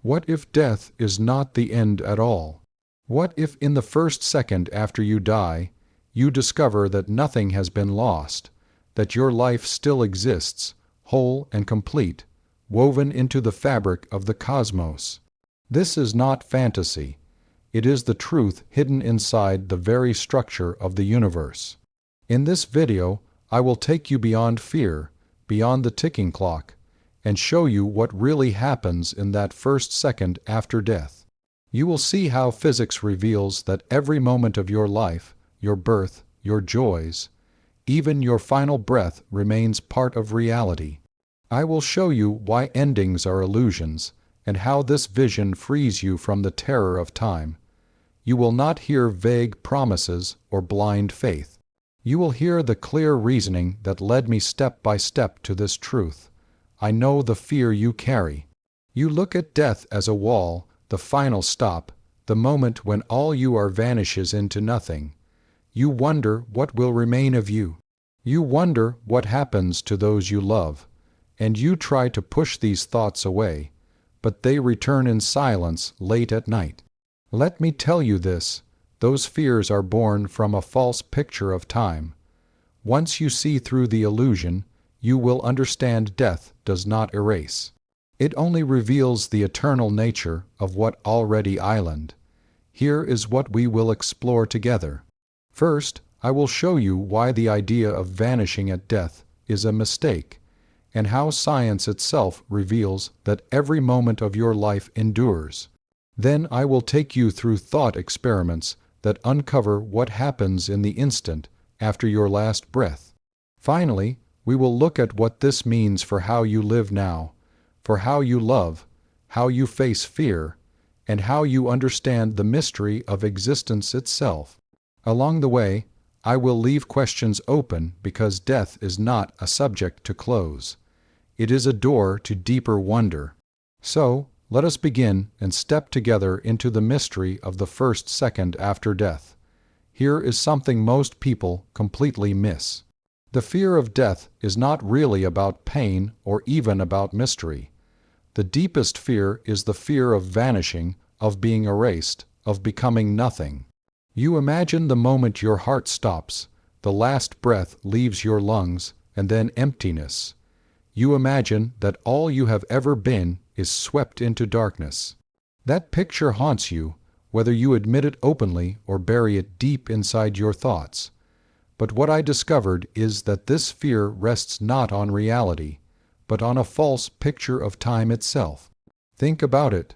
What if death is not the end at all? What if in the first second after you die, you discover that nothing has been lost, that your life still exists, whole and complete, woven into the fabric of the cosmos? This is not fantasy. It is the truth hidden inside the very structure of the universe. In this video, I will take you beyond fear, beyond the ticking clock, and show you what really happens in that first second after death. You will see how physics reveals that every moment of your life, your birth, your joys, even your final breath remains part of reality. I will show you why endings are illusions, and how this vision frees you from the terror of time. You will not hear vague promises or blind faith. You will hear the clear reasoning that led me step by step to this truth. I know the fear you carry. You look at death as a wall, the final stop, the moment when all you are vanishes into nothing. You wonder what will remain of you. You wonder what happens to those you love, and you try to push these thoughts away, but they return in silence late at night. Let me tell you this, those fears are born from a false picture of time. Once you see through the illusion, you will understand death does not erase. It only reveals the eternal nature of what already island. Here is what we will explore together. First, I will show you why the idea of vanishing at death is a mistake, and how science itself reveals that every moment of your life endures. Then I will take you through thought experiments that uncover what happens in the instant after your last breath. Finally, we will look at what this means for how you live now, for how you love, how you face fear, and how you understand the mystery of existence itself. Along the way, I will leave questions open because death is not a subject to close. It is a door to deeper wonder. So, let us begin and step together into the mystery of the first second after death. Here is something most people completely miss. The fear of death is not really about pain or even about mystery. The deepest fear is the fear of vanishing, of being erased, of becoming nothing. You imagine the moment your heart stops, the last breath leaves your lungs, and then emptiness. You imagine that all you have ever been is swept into darkness. That picture haunts you, whether you admit it openly or bury it deep inside your thoughts. But what I discovered is that this fear rests not on reality, but on a false picture of time itself. Think about it.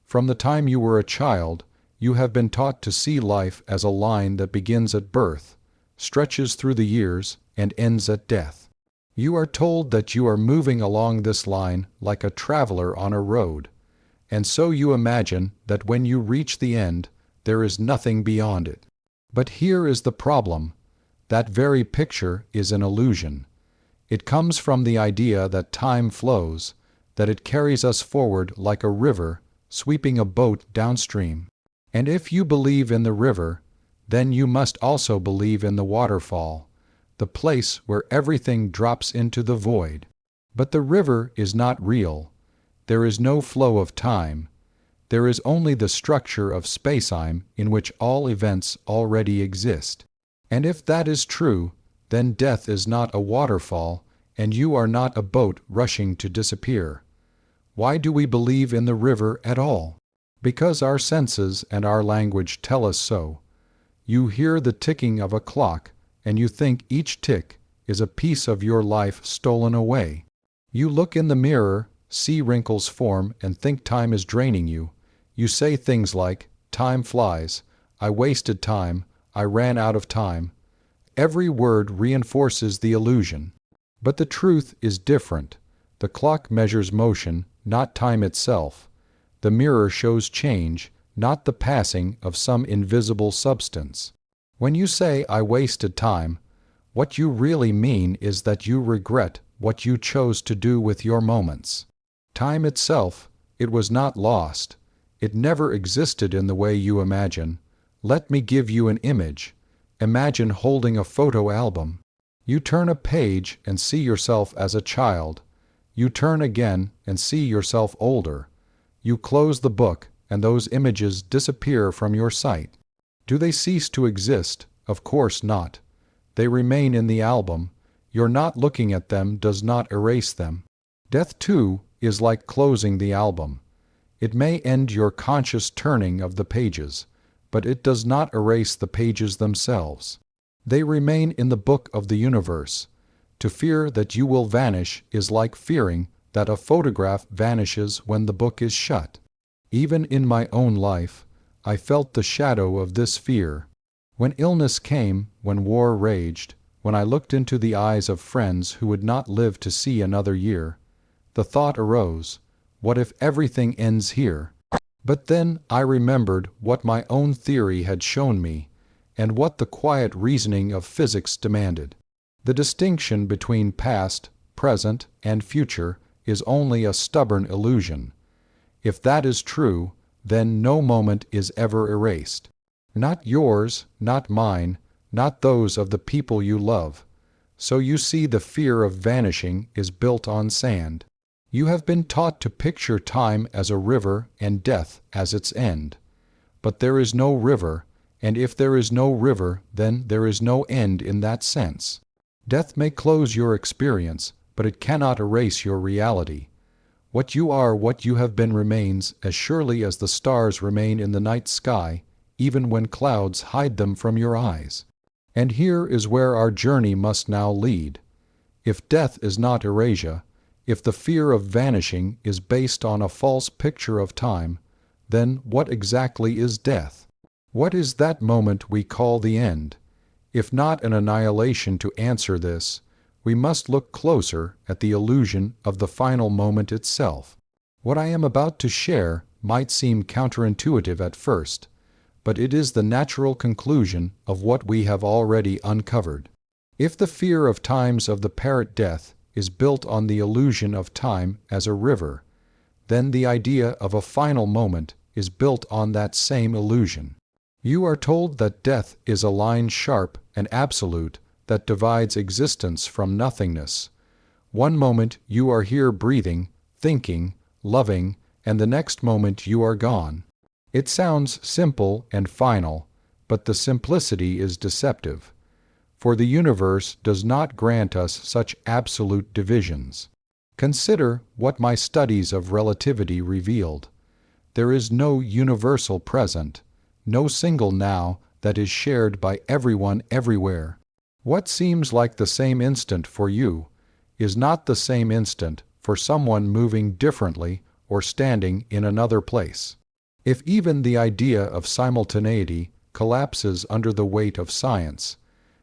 From the time you were a child, you have been taught to see life as a line that begins at birth, stretches through the years, and ends at death. You are told that you are moving along this line like a traveler on a road, and so you imagine that when you reach the end, there is nothing beyond it. But here is the problem. That very picture is an illusion. It comes from the idea that time flows, that it carries us forward like a river, sweeping a boat downstream. And if you believe in the river, then you must also believe in the waterfall, the place where everything drops into the void. But the river is not real. There is no flow of time. There is only the structure of spacetime in which all events already exist. And if that is true, then death is not a waterfall, and you are not a boat rushing to disappear. Why do we believe in the river at all? Because our senses and our language tell us so. You hear the ticking of a clock, and you think each tick is a piece of your life stolen away. You look in the mirror, see wrinkles form, and think time is draining you. You say things like, "Time flies," "I wasted time," "I ran out of time." Every word reinforces the illusion. But the truth is different. The clock measures motion, not time itself. The mirror shows change, not the passing of some invisible substance. When you say, "I wasted time," what you really mean is that you regret what you chose to do with your moments. Time itself, it was not lost. It never existed in the way you imagine. Let me give you an image. Imagine holding a photo album. You turn a page and see yourself as a child. You turn again and see yourself older. You close the book, and those images disappear from your sight. Do they cease to exist? Of course not. They remain in the album. Your not looking at them does not erase them. Death, too, is like closing the album. It may end your conscious turning of the pages, but it does not erase the pages themselves. They remain in the book of the universe. To fear that you will vanish is like fearing that a photograph vanishes when the book is shut. Even in my own life, I felt the shadow of this fear. When illness came, when war raged, when I looked into the eyes of friends who would not live to see another year, the thought arose, what if everything ends here? But then I remembered what my own theory had shown me, and what the quiet reasoning of physics demanded. The distinction between past, present, and future is only a stubborn illusion. If that is true, then no moment is ever erased. Not yours, not mine, not those of the people you love. So you see, the fear of vanishing is built on sand. You have been taught to picture time as a river and death as its end. But there is no river, and if there is no river, then there is no end in that sense. Death may close your experience, but it cannot erase your reality. What you are, what you have been, remains as surely as the stars remain in the night sky, even when clouds hide them from your eyes. And here is where our journey must now lead. If death is not erasure, if the fear of vanishing is based on a false picture of time, then what exactly is death? What is that moment we call the end? If not an annihilation to answer this, we must look closer at the illusion of the final moment itself. What I am about to share might seem counterintuitive at first, but it is the natural conclusion of what we have already uncovered. If the fear of times of the parrot death is built on the illusion of time as a river, then the idea of a final moment is built on that same illusion. You are told that death is a line sharp and absolute that divides existence from nothingness. One moment you are here breathing, thinking, loving, and the next moment you are gone. It sounds simple and final, but the simplicity is deceptive. For the universe does not grant us such absolute divisions. Consider what my studies of relativity revealed. There is no universal present, no single now that is shared by everyone everywhere. What seems like the same instant for you is not the same instant for someone moving differently or standing in another place. If even the idea of simultaneity collapses under the weight of science,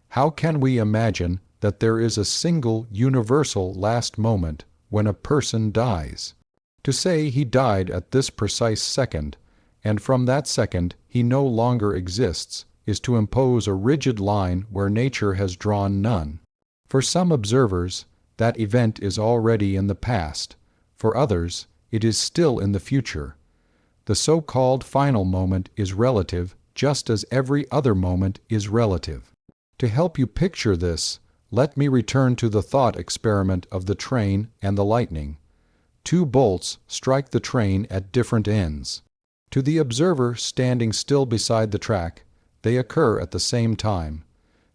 how can we imagine that there is a single universal last moment when a person dies? To say he died at this precise second, and from that second he no longer exists, is to impose a rigid line where nature has drawn none. For some observers, that event is already in the past. For others, it is still in the future. The so-called final moment is relative, just as every other moment is relative. To help you picture this, let me return to the thought experiment of the train and the lightning. Two bolts strike the train at different ends. To the observer standing still beside the track, they occur at the same time.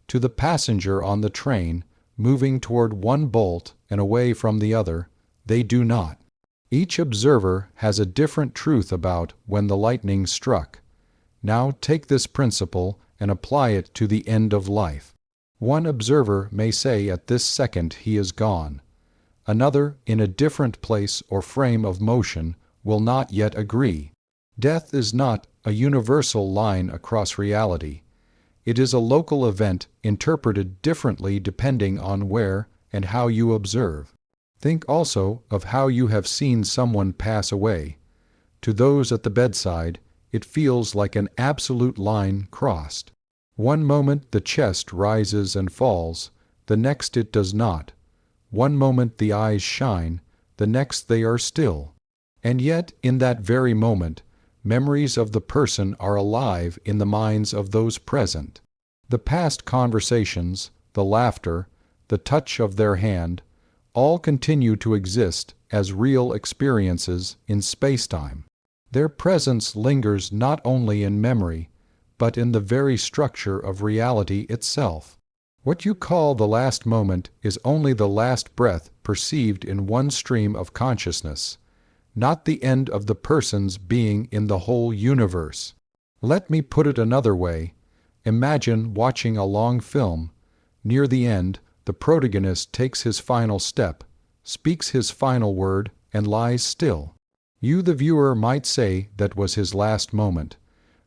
To the passenger on the train, moving toward one bolt and away from the other, they do not. Each observer has a different truth about when the lightning struck. Now take this principle and apply it to the end of life. One observer may say at this second he is gone. Another, in a different place or frame of motion, will not yet agree. Death is not a universal line across reality. It is a local event interpreted differently depending on where and how you observe. Think also of how you have seen someone pass away. To those at the bedside, it feels like an absolute line crossed. One moment the chest rises and falls, the next it does not. One moment the eyes shine, the next they are still. And yet, in that very moment, memories of the person are alive in the minds of those present. The past conversations, the laughter, the touch of their hand, all continue to exist as real experiences in spacetime. Their presence lingers not only in memory, but in the very structure of reality itself. What you call the last moment is only the last breath perceived in one stream of consciousness, not the end of the person's being in the whole universe. Let me put it another way. Imagine watching a long film. Near the end, the protagonist takes his final step, speaks his final word, and lies still. You, the viewer, might say that was his last moment,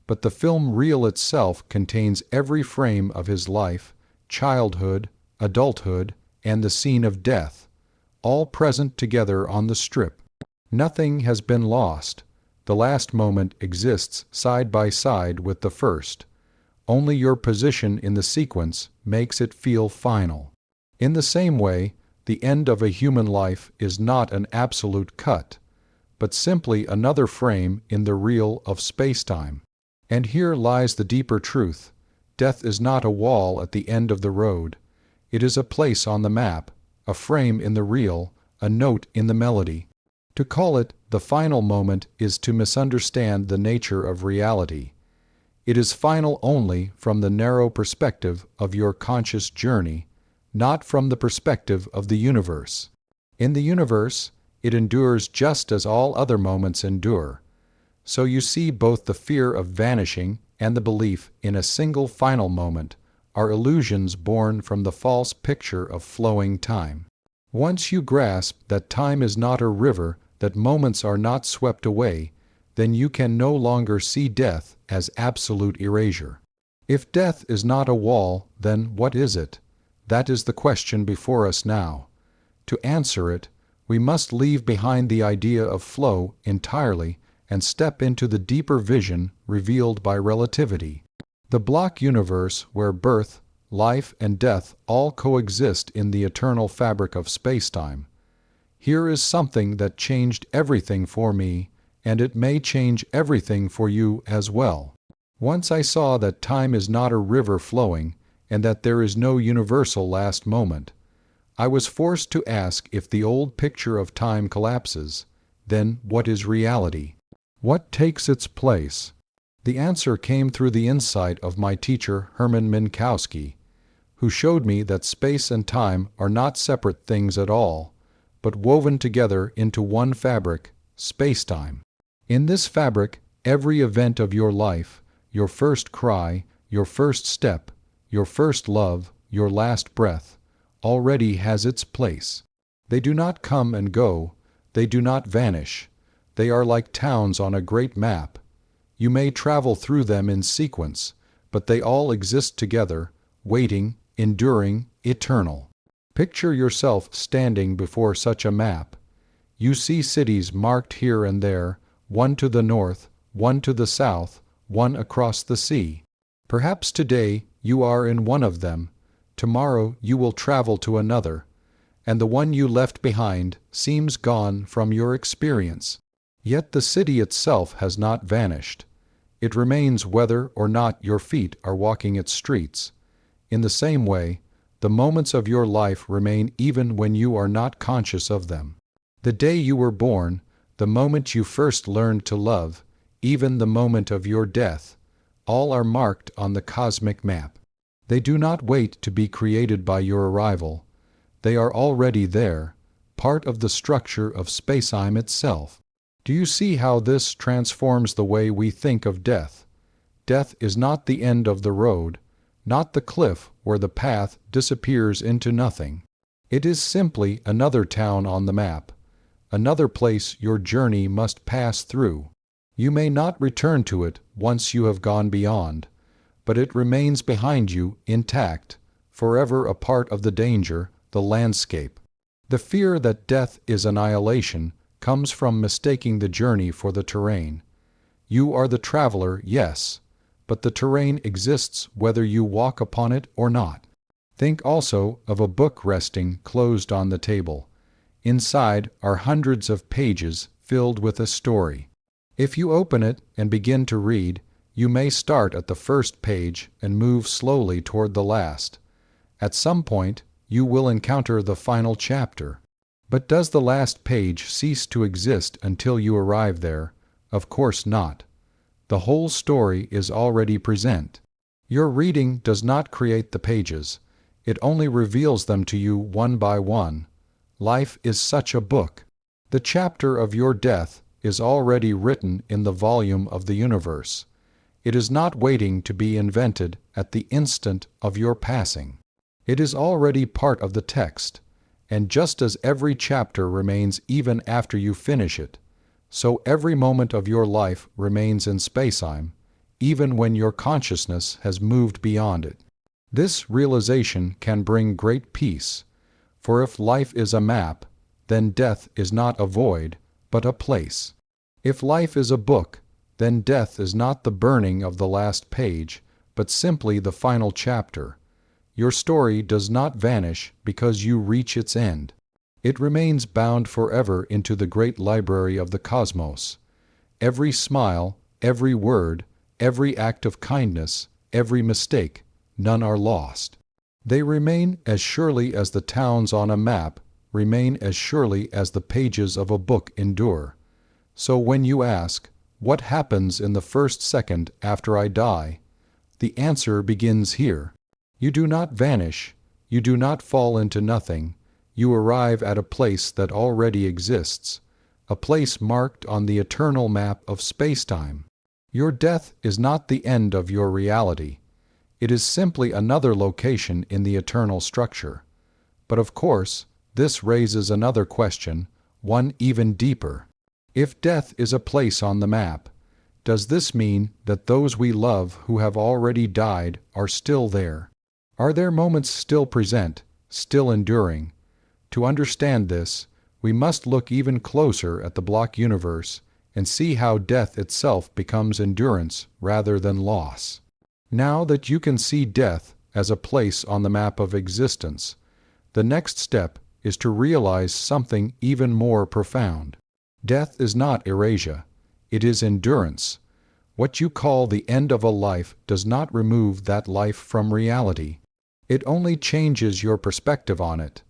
but the film reel itself contains every frame of his life, childhood, adulthood, and the scene of death, all present together on the strip. Nothing has been lost. The last moment exists side by side with the first. Only your position in the sequence makes it feel final. In the same way, the end of a human life is not an absolute cut, but simply another frame in the reel of spacetime. And here lies the deeper truth. Death is not a wall at the end of the road. It is a place on the map, a frame in the reel, a note in the melody. To call it the final moment is to misunderstand the nature of reality. It is final only from the narrow perspective of your conscious journey, not from the perspective of the universe. In the universe, it endures just as all other moments endure. So you see, both the fear of vanishing and the belief in a single final moment are illusions born from the false picture of flowing time. Once you grasp that time is not a river, that moments are not swept away, then you can no longer see death as absolute erasure. If death is not a wall, then what is it? That is the question before us now. To answer it, we must leave behind the idea of flow entirely and step into the deeper vision revealed by relativity. The block universe where birth, life, and death all coexist in the eternal fabric of spacetime. Here is something that changed everything for me, and it may change everything for you as well. Once I saw that time is not a river flowing, and that there is no universal last moment. I was forced to ask, if the old picture of time collapses, then what is reality? What takes its place? The answer came through the insight of my teacher Hermann Minkowski, who showed me that space and time are not separate things at all, but woven together into one fabric, spacetime. In this fabric, every event of your life, your first cry, your first step, your first love, your last breath, already has its place. They do not come and go, they do not vanish. They are like towns on a great map. You may travel through them in sequence, but they all exist together, waiting, enduring, eternal. Picture yourself standing before such a map. You see cities marked here and there, one to the north, one to the south, one across the sea. Perhaps today you are in one of them. Tomorrow you will travel to another, and the one you left behind seems gone from your experience. Yet the city itself has not vanished. It remains whether or not your feet are walking its streets. In the same way, the moments of your life remain even when you are not conscious of them. The day you were born, the moment you first learned to love, even the moment of your death, all are marked on the cosmic map. They do not wait to be created by your arrival. They are already there, part of the structure of spacetime itself. Do you see how this transforms the way we think of death? Death is not the end of the road, not the cliff where the path disappears into nothing. It is simply another town on the map, another place your journey must pass through. You may not return to it once you have gone beyond, but it remains behind you intact, forever a part of the danger, the landscape. The fear that death is annihilation comes from mistaking the journey for the terrain. You are the traveler, yes, but the terrain exists whether you walk upon it or not. Think also of a book resting closed on the table. Inside are hundreds of pages filled with a story. If you open it and begin to read, you may start at the first page and move slowly toward the last. At some point, you will encounter the final chapter. But does the last page cease to exist until you arrive there, Of course not. The whole story is already present. Your reading does not create the pages. It only reveals them to you one by one. Life is such a book. The chapter of your death is already written in the volume of the universe. It is not waiting to be invented at the instant of your passing. It is already part of the text, and just as every chapter remains even after you finish it, so every moment of your life remains in spacetime, even when your consciousness has moved beyond it. This realization can bring great peace, for if life is a map, then death is not a void, but a place. If life is a book, then death is not the burning of the last page, but simply the final chapter. Your story does not vanish because you reach its end. It remains bound forever into the great library of the cosmos. Every smile, every word, every act of kindness, every mistake, none are lost. They remain as surely as the towns on a map remain as surely as the pages of a book endure. So when you ask, "What happens in the first second after I die?" the answer begins here. You do not vanish, you do not fall into nothing, you arrive at a place that already exists, a place marked on the eternal map of spacetime. Your death is not the end of your reality. It is simply another location in the eternal structure. But of course, this raises another question, one even deeper. If death is a place on the map, does this mean that those we love who have already died are still there? Are their moments still present, still enduring? To understand this, we must look even closer at the block universe and see how death itself becomes endurance rather than loss. Now that you can see death as a place on the map of existence, the next step is to realize something even more profound. Death is not erasure, it is endurance. What you call the end of a life does not remove that life from reality. It only changes your perspective on it.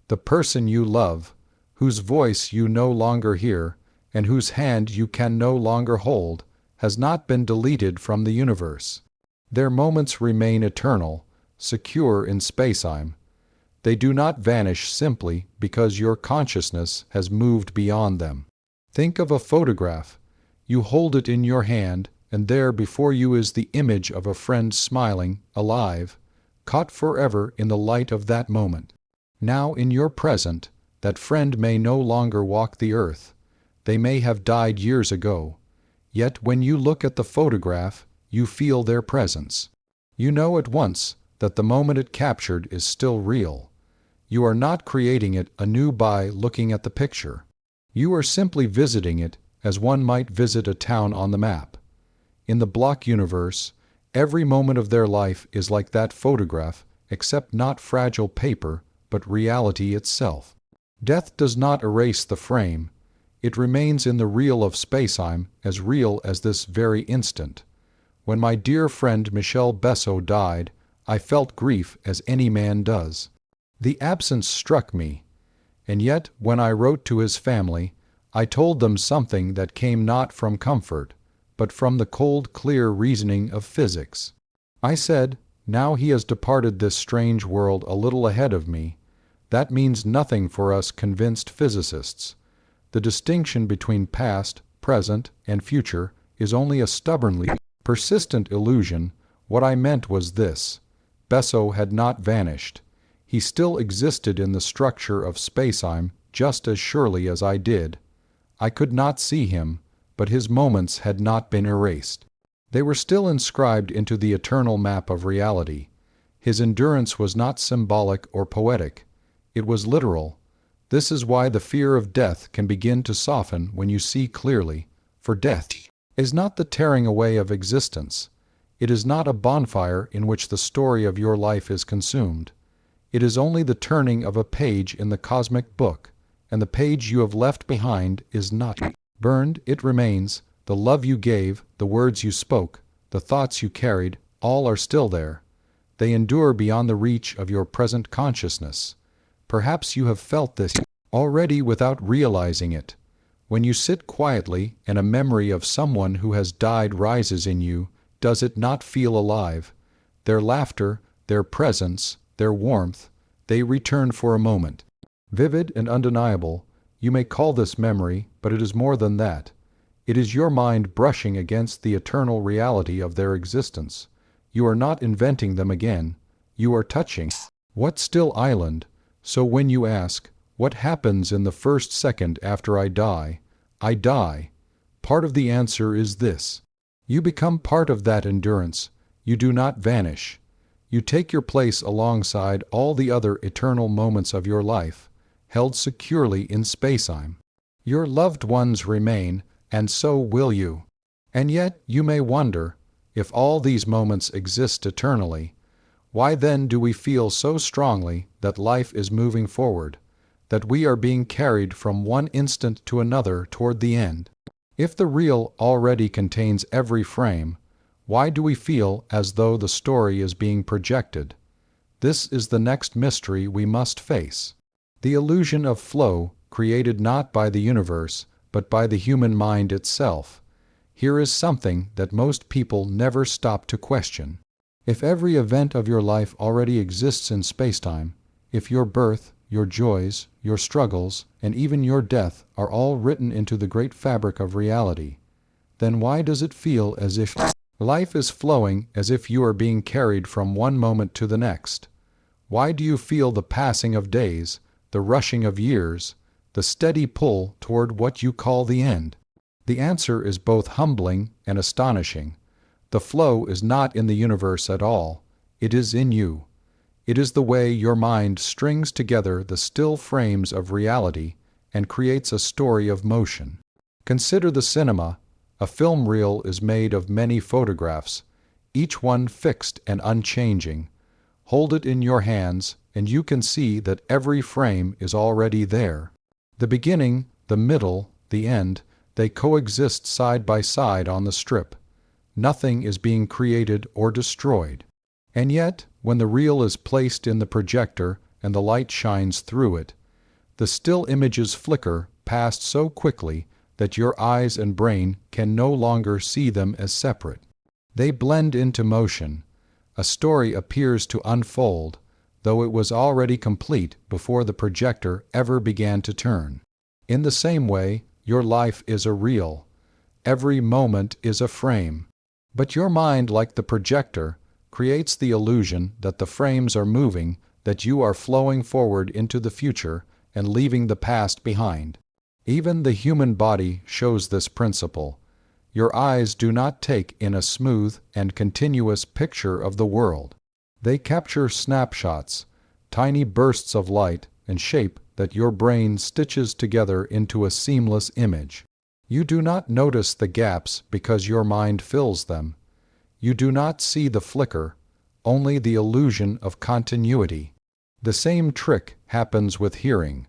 The person you love, whose voice you no longer hear, and whose hand you can no longer hold, has not been deleted from the universe. Their moments remain eternal, secure in spacetime. They do not vanish simply because your consciousness has moved beyond them. Think of a photograph. You hold it in your hand, and there before you is the image of a friend smiling, alive, caught forever in the light of that moment. Now in your present, that friend may no longer walk the earth. They may have died years ago. Yet when you look at the photograph, you feel their presence. You know at once that the moment it captured is still real. You are not creating it anew by looking at the picture. You are simply visiting it as one might visit a town on the map. In the block universe, every moment of their life is like that photograph, except not fragile paper, but reality itself. Death does not erase the frame. It remains in the reel of spacetime as real as this very instant. When my dear friend Michel Besso died, I felt grief as any man does. The absence struck me, and yet when I wrote to his family, I told them something that came not from comfort, but from the cold, clear reasoning of physics. I said, "Now he has departed this strange world a little ahead of me. That means nothing for us convinced physicists. The distinction between past, present, and future is only a stubbornly persistent illusion. What I meant was this: Besso had not vanished. He still existed in the structure of spacetime just as surely as I did. I could not see him, but his moments had not been erased. They were still inscribed into the eternal map of reality. His endurance was not symbolic or poetic. It was literal. This is why the fear of death can begin to soften when you see clearly, for death is not the tearing away of existence. It is not a bonfire in which the story of your life is consumed. It is only the turning of a page in the cosmic book, and the page you have left behind is not burned, it remains. The love you gave, the words you spoke, the thoughts you carried, all are still there. They endure beyond the reach of your present consciousness. Perhaps you have felt this already without realizing it. When you sit quietly and a memory of someone who has died rises in you, does it not feel alive? Their laughter, their presence, their warmth, they return for a moment. Vivid and undeniable, you may call this memory, but it is more than that. It is your mind brushing against the eternal reality of their existence. You are not inventing them again. You are touching. What still island? So when you ask, what happens in the first second after I die? I die. Part of the answer is this. You become part of that endurance. You do not vanish. You take your place alongside all the other eternal moments of your life, held securely in spacetime. Your loved ones remain, and so will you. And yet you may wonder, if all these moments exist eternally, why then do we feel so strongly that life is moving forward, that we are being carried from one instant to another toward the end? If the real already contains every frame, why do we feel as though the story is being projected? This is the next mystery we must face. The illusion of flow, created not by the universe, but by the human mind itself. Here is something that most people never stop to question. If every event of your life already exists in spacetime, if your birth, your joys, your struggles, and even your death are all written into the great fabric of reality, then why does it feel as if life is flowing, as if you are being carried from one moment to the next? Why do you feel the passing of days, the rushing of years, the steady pull toward what you call the end? The answer is both humbling and astonishing. The flow is not in the universe at all. It is in you. It is the way your mind strings together the still frames of reality and creates a story of motion. Consider the cinema. A film reel is made of many photographs, each one fixed and unchanging. Hold it in your hands, and you can see that every frame is already there. The beginning, the middle, the end, they coexist side by side on the strip. Nothing is being created or destroyed. And yet, when the reel is placed in the projector and the light shines through it, the still images flicker past so quickly that your eyes and brain can no longer see them as separate. They blend into motion. A story appears to unfold, though it was already complete before the projector ever began to turn. In the same way, your life is a reel. Every moment is a frame. But your mind, like the projector, creates the illusion that the frames are moving, that you are flowing forward into the future and leaving the past behind. Even the human body shows this principle. Your eyes do not take in a smooth and continuous picture of the world. They capture snapshots, tiny bursts of light and shape that your brain stitches together into a seamless image. You do not notice the gaps because your mind fills them. You do not see the flicker, only the illusion of continuity. The same trick happens with hearing.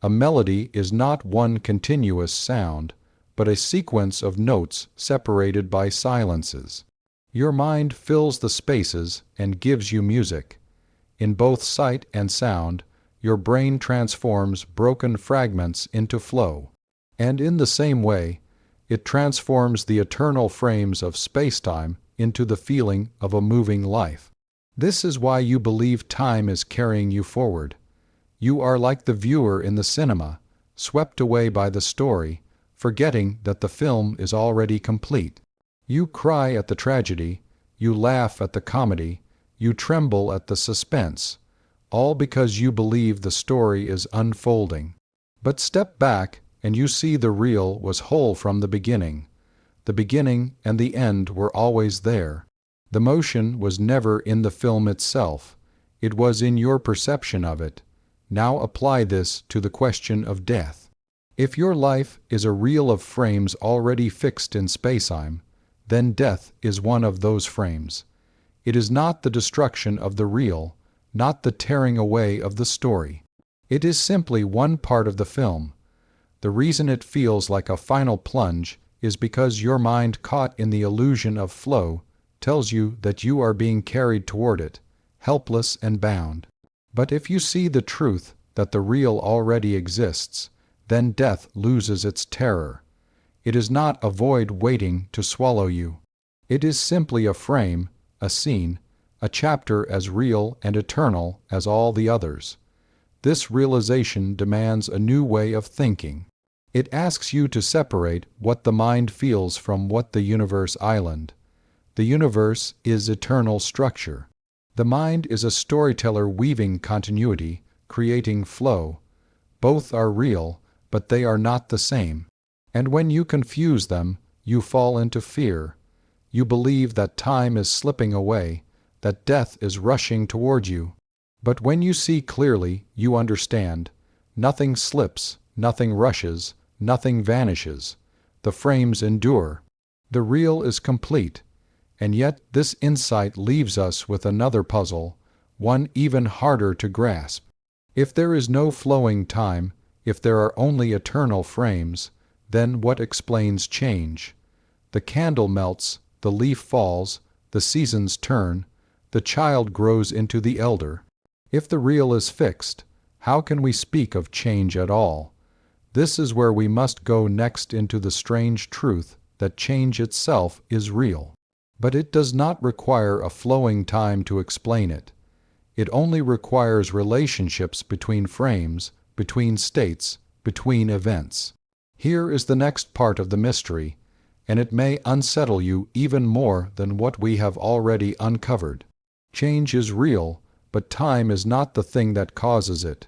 A melody is not one continuous sound, but a sequence of notes separated by silences. Your mind fills the spaces and gives you music. In both sight and sound, your brain transforms broken fragments into flow. And in the same way, it transforms the eternal frames of spacetime into the feeling of a moving life. This is why you believe time is carrying you forward. You are like the viewer in the cinema, swept away by the story, forgetting that the film is already complete. You cry at the tragedy, you laugh at the comedy, you tremble at the suspense, all because you believe the story is unfolding. But step back, and you see the reel was whole from the beginning. The beginning and the end were always there. The motion was never in the film itself. It was in your perception of it. Now apply this to the question of death. If your life is a reel of frames already fixed in spacetime, then death is one of those frames. It is not the destruction of the reel, not the tearing away of the story. It is simply one part of the film. The reason it feels like a final plunge is because your mind, caught in the illusion of flow, tells you that you are being carried toward it, helpless and bound. But if you see the truth that the real already exists, then death loses its terror. It is not a void waiting to swallow you. It is simply a frame, a scene, a chapter as real and eternal as all the others. This realization demands a new way of thinking. It asks you to separate what the mind feels from what the universe island. The universe is eternal structure. The mind is a storyteller weaving continuity, creating flow. Both are real, but they are not the same. And when you confuse them, you fall into fear. You believe that time is slipping away, that death is rushing toward you. But when you see clearly, you understand. Nothing slips, nothing rushes, nothing vanishes. The frames endure. The real is complete. And yet this insight leaves us with another puzzle, one even harder to grasp. If there is no flowing time, if there are only eternal frames, then what explains change? The candle melts, the leaf falls, the seasons turn, the child grows into the elder. If the real is fixed, how can we speak of change at all? This is where we must go next, into the strange truth that change itself is real. But it does not require a flowing time to explain it. It only requires relationships between frames, between states, between events. Here is the next part of the mystery, and it may unsettle you even more than what we have already uncovered. Change is real, but time is not the thing that causes it.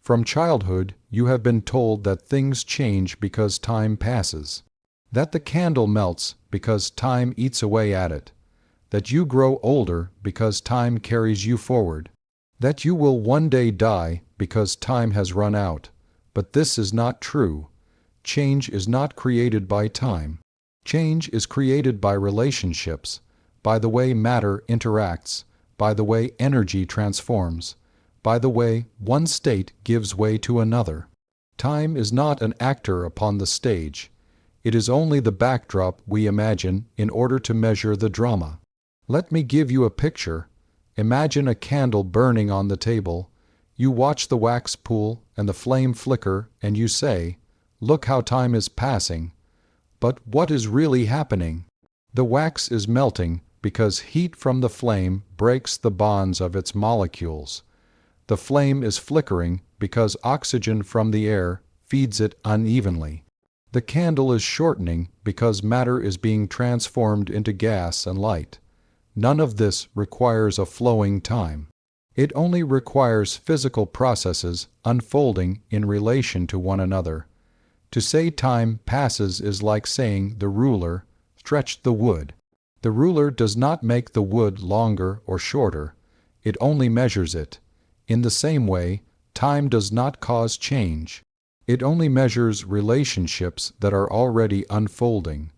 From childhood, you have been told that things change because time passes, that the candle melts because time eats away at it, that you grow older because time carries you forward, that you will one day die because time has run out. But this is not true. Change is not created by time. Change is created by relationships, by the way matter interacts, by the way energy transforms, by the way one state gives way to another. Time is not an actor upon the stage. It is only the backdrop we imagine in order to measure the drama. Let me give you a picture. Imagine a candle burning on the table. You watch the wax pool and the flame flicker, and you say, "Look how time is passing." But what is really happening? The wax is melting because heat from the flame breaks the bonds of its molecules. The flame is flickering because oxygen from the air feeds it unevenly. The candle is shortening because matter is being transformed into gas and light. None of this requires a flowing time. It only requires physical processes unfolding in relation to one another. To say time passes is like saying the ruler stretched the wood. The ruler does not make the wood longer or shorter. It only measures it. In the same way, time does not cause change. It only measures relationships that are already unfolding.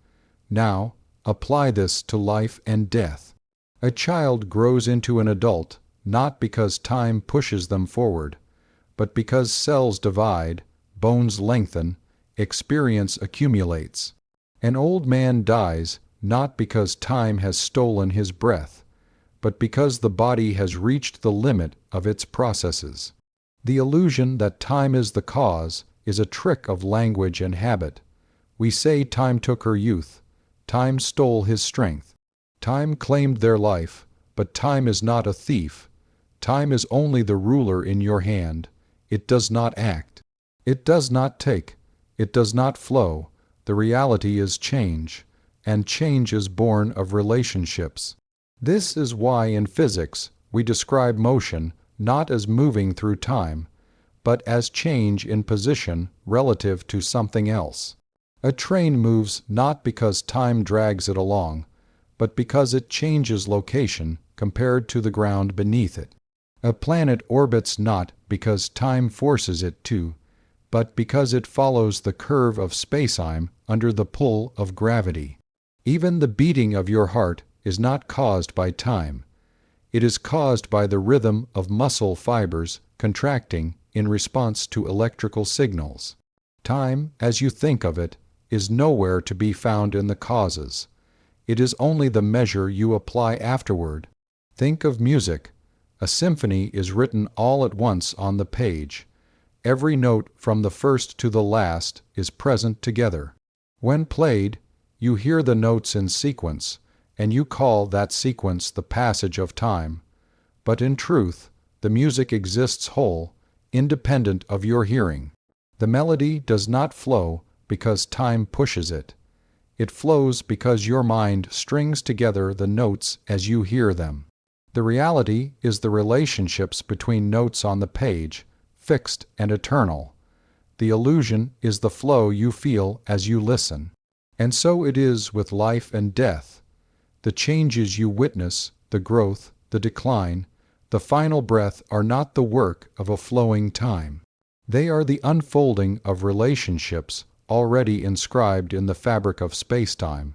Now, apply this to life and death. A child grows into an adult not because time pushes them forward, but because cells divide, bones lengthen, experience accumulates. An old man dies not because time has stolen his breath, but because the body has reached the limit of its processes. The illusion that time is the cause is a trick of language and habit. We say time took her youth, time stole his strength, time claimed their life, but time is not a thief. Time is only the ruler in your hand. It does not act. It does not take. It does not flow. The reality is change, and change is born of relationships. This is why in physics we describe motion not as moving through time, but as change in position relative to something else. A train moves not because time drags it along, but because it changes location compared to the ground beneath it. A planet orbits not because time forces it to, but because it follows the curve of spacetime under the pull of gravity. Even the beating of your heart is not caused by time. It is caused by the rhythm of muscle fibers contracting in response to electrical signals. Time, as you think of it, is nowhere to be found in the causes. It is only the measure you apply afterward. Think of music. A symphony is written all at once on the page. every note from the first to the last is present together. When played, you hear the notes in sequence, and you call that sequence the passage of time. But in truth, the music exists whole, independent of your hearing. The melody does not flow because time pushes it. It flows because your mind strings together the notes as you hear them. The reality is the relationships between notes on the page, fixed and eternal. The illusion is the flow you feel as you listen. And so it is with life and death. The changes you witness, the growth, the decline, the final breath are not the work of a flowing time. They are the unfolding of relationships already inscribed in the fabric of spacetime.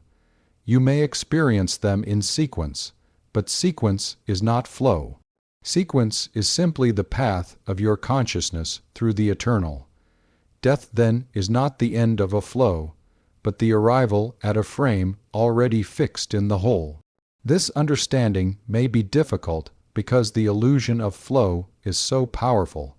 You may experience them in sequence, but sequence is not flow. Sequence is simply the path of your consciousness through the eternal. Death, then, is not the end of a flow, but the arrival at a frame already fixed in the whole. This understanding may be difficult because the illusion of flow is so powerful.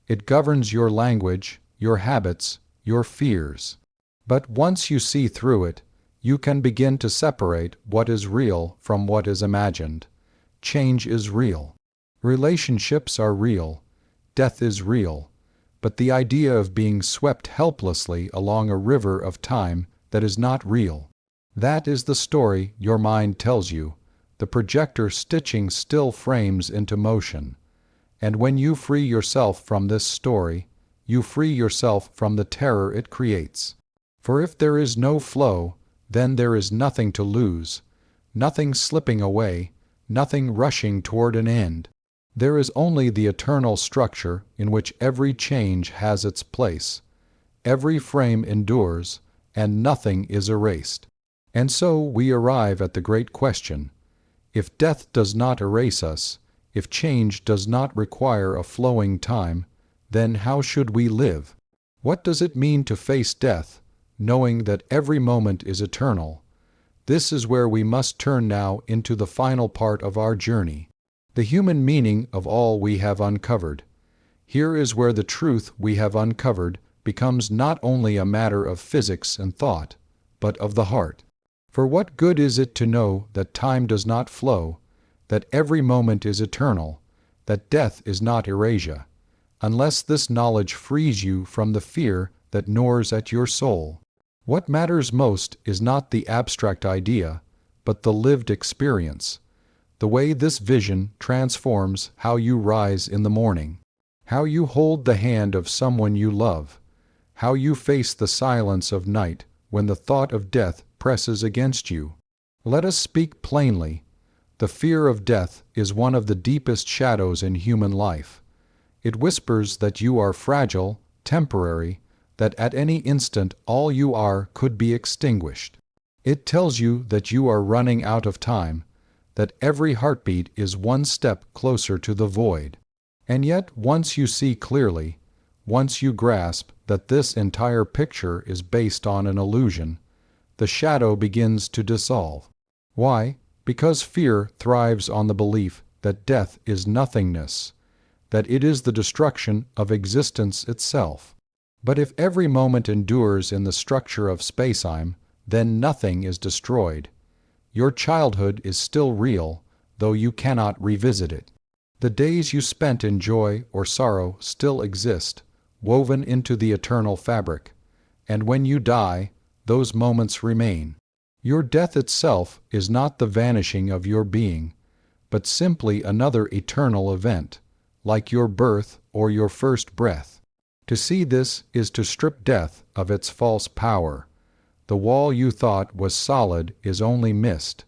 It governs your language, your habits, your fears. But once you see through it, you can begin to separate what is real from what is imagined. Change is real. Relationships are real. Death is real. But the idea of being swept helplessly along a river of time that is not real. That is the story your mind tells you, the projector stitching still frames into motion. And when you free yourself from this story, you free yourself from the terror it creates. For if there is no flow, then there is nothing to lose, nothing slipping away, nothing rushing toward an end. There is only the eternal structure in which every change has its place, every frame endures, and nothing is erased. And so we arrive at the great question: if death does not erase us, if change does not require a flowing time, then how should we live? What does it mean to face death, knowing that every moment is eternal? This is where we must turn now into the final part of our journey. The human meaning of all we have uncovered. Here is where the truth we have uncovered becomes not only a matter of physics and thought, but of the heart. For what good is it to know that time does not flow, that every moment is eternal, that death is not erasure, unless this knowledge frees you from the fear that gnaws at your soul? What matters most is not the abstract idea, but the lived experience. The way this vision transforms how you rise in the morning, how you hold the hand of someone you love, how you face the silence of night when the thought of death presses against you. Let us speak plainly. The fear of death is one of the deepest shadows in human life. It whispers that you are fragile, temporary, that at any instant all you are could be extinguished. It tells you that you are running out of time, that every heartbeat is one step closer to the void. And yet, once you see clearly, once you grasp that this entire picture is based on an illusion, the shadow begins to dissolve. Why? Because fear thrives on the belief that death is nothingness, that it is the destruction of existence itself. But if every moment endures in the structure of spacetime, then nothing is destroyed. Your childhood is still real, though you cannot revisit it. The days you spent in joy or sorrow still exist, woven into the eternal fabric. And when you die, those moments remain. Your death itself is not the vanishing of your being, but simply another eternal event, like your birth or your first breath. To see this is to strip death of its false power. The wall you thought was solid is only mist,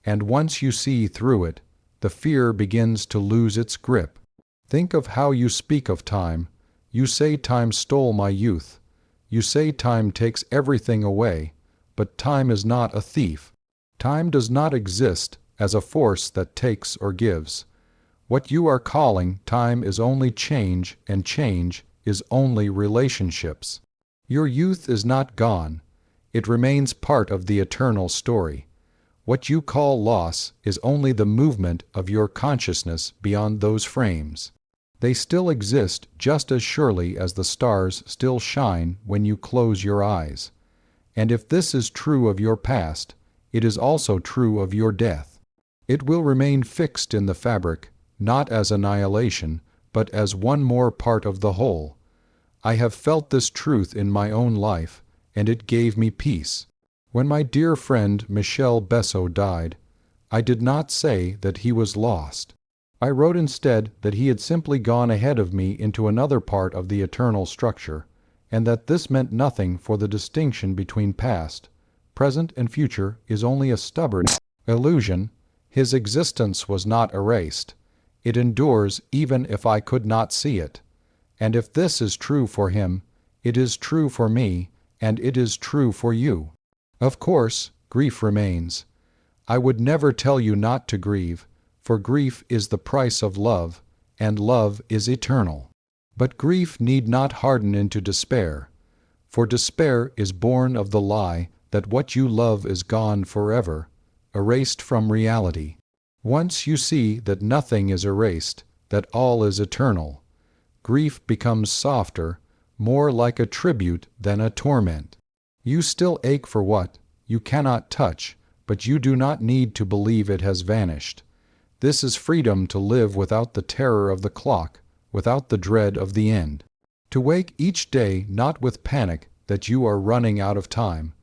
and once you see through it, the fear begins to lose its grip. Think of how you speak of time. You say time stole my youth. You say time takes everything away, but time is not a thief. Time does not exist as a force that takes or gives. What you are calling time is only change, and change is only relationships. Your youth is not gone. It remains part of the eternal story. What you call loss is only the movement of your consciousness beyond those frames. They still exist just as surely as the stars still shine when you close your eyes. And if this is true of your past, it is also true of your death. It will remain fixed in the fabric, not as annihilation, but as one more part of the whole. I have felt this truth in my own life, and it gave me peace. When my dear friend Michel Besso died, I did not say that he was lost. I wrote instead that he had simply gone ahead of me into another part of the eternal structure, and that this meant nothing, for the distinction between past, present, and future is only a stubborn illusion. His existence was not erased. It endures even if I could not see it. And if this is true for him, it is true for me, and it is true for you. Of course, grief remains. I would never tell you not to grieve, for grief is the price of love, and love is eternal. But grief need not harden into despair, for despair is born of the lie that what you love is gone forever, erased from reality. Once you see that nothing is erased, that all is eternal, grief becomes softer, more like a tribute than a torment. You still ache for what you cannot touch, but you do not need to believe it has vanished. This is freedom to live without the terror of the clock, without the dread of the end. To wake each day not with panic that you are running out of time,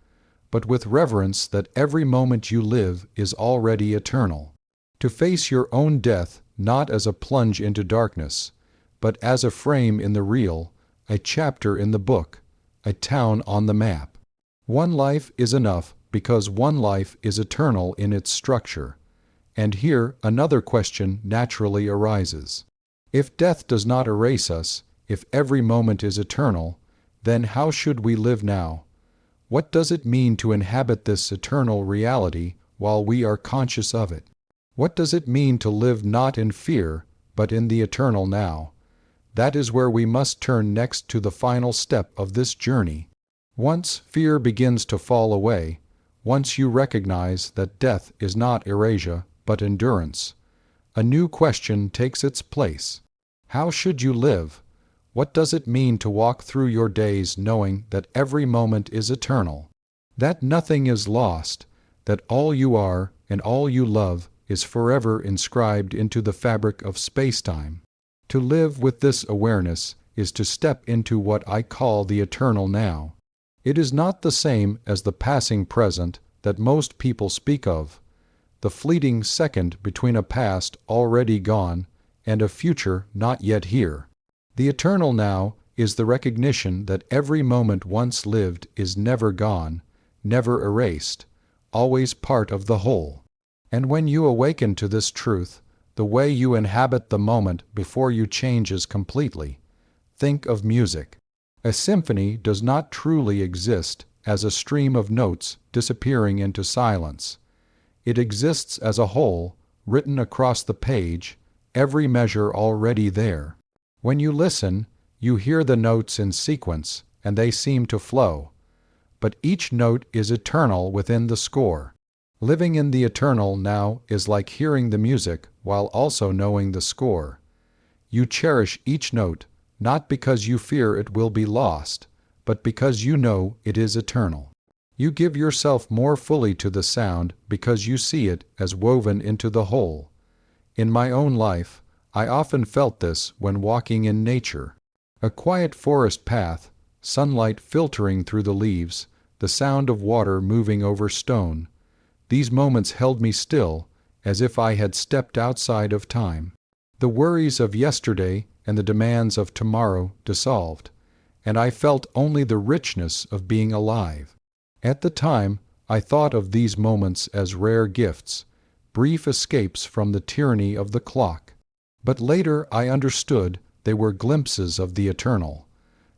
but with reverence that every moment you live is already eternal. To face your own death not as a plunge into darkness, but as a frame in the reel, a chapter in the book, a town on the map. One life is enough because one life is eternal in its structure. And here another question naturally arises. If death does not erase us, if every moment is eternal, then how should we live now? What does it mean to inhabit this eternal reality while we are conscious of it? What does it mean to live not in fear, but in the eternal now? That is where we must turn next to the final step of this journey. Once fear begins to fall away, once you recognize that death is not erasure, but endurance, a new question takes its place. How should you live? What does it mean to walk through your days knowing that every moment is eternal, that nothing is lost, that all you are and all you love is forever inscribed into the fabric of spacetime? To live with this awareness is to step into what I call the eternal now. It is not the same as the passing present that most people speak of, the fleeting second between a past already gone and a future not yet here. The eternal now is the recognition that every moment once lived is never gone, never erased, always part of the whole. And when you awaken to this truth, the way you inhabit the moment before you changes completely. Think of music. A symphony does not truly exist as a stream of notes disappearing into silence. It exists as a whole, written across the page, every measure already there. When you listen, you hear the notes in sequence, and they seem to flow. But each note is eternal within the score. Living in the eternal now is like hearing the music while also knowing the score. You cherish each note, not because you fear it will be lost, but because you know it is eternal. You give yourself more fully to the sound because you see it as woven into the whole. In my own life, I often felt this when walking in nature. A quiet forest path, sunlight filtering through the leaves, the sound of water moving over stone. These moments held me still, as if I had stepped outside of time. The worries of yesterday and the demands of tomorrow dissolved, and I felt only the richness of being alive. At the time, I thought of these moments as rare gifts, brief escapes from the tyranny of the clock. But later I understood they were glimpses of the eternal.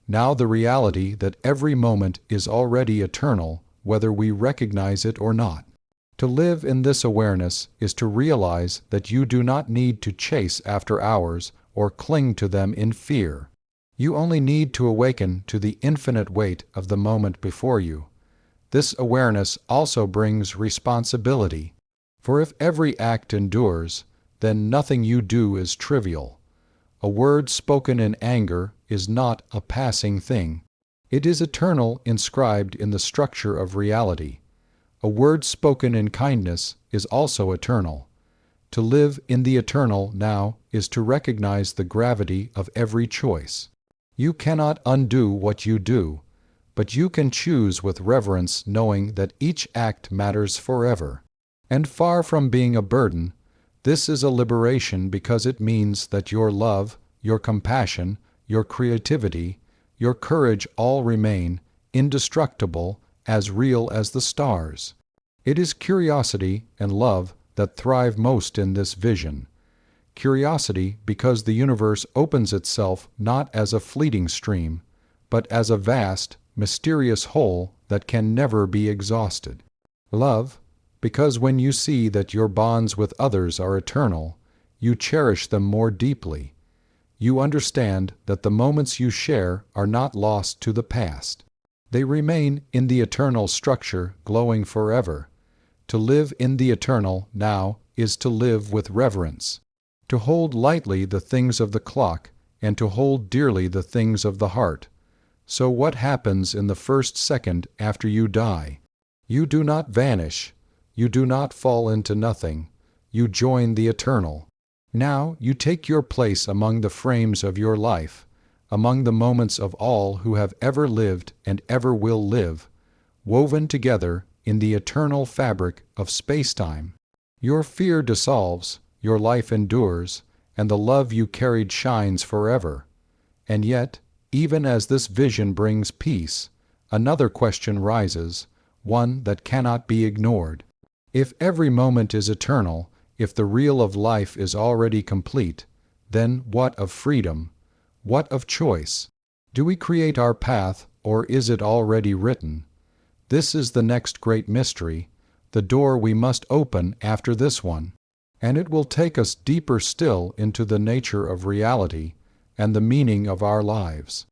Now the reality that every moment is already eternal, whether we recognize it or not. To live in this awareness is to realize that you do not need to chase after hours or cling to them in fear. You only need to awaken to the infinite weight of the moment before you. This awareness also brings responsibility. For if every act endures, then nothing you do is trivial. A word spoken in anger is not a passing thing. It is eternal, inscribed in the structure of reality. A word spoken in kindness is also eternal. To live in the eternal now is to recognize the gravity of every choice. You cannot undo what you do, but you can choose with reverence, knowing that each act matters forever. And far from being a burden, this is a liberation, because it means that your love, your compassion, your creativity, your courage all remain indestructible, as real as the stars. It is curiosity and love that thrive most in this vision. Curiosity because the universe opens itself not as a fleeting stream, but as a vast, mysterious whole that can never be exhausted. Love because when you see that your bonds with others are eternal, you cherish them more deeply. You understand that the moments you share are not lost to the past. They remain in the eternal structure, glowing forever. To live in the eternal now is to live with reverence, to hold lightly the things of the clock, and to hold dearly the things of the heart. So what happens in the first second after you die? You do not vanish. You do not fall into nothing. You join the eternal. Now you take your place among the frames of your life, among the moments of all who have ever lived and ever will live, woven together in the eternal fabric of spacetime. Your fear dissolves, your life endures, and the love you carried shines forever. And yet, even as this vision brings peace, another question rises, one that cannot be ignored. If every moment is eternal, if the reel of life is already complete, then what of freedom? What of choice? Do we create our path, or is it already written? This is the next great mystery, the door we must open after this one, and it will take us deeper still into the nature of reality and the meaning of our lives.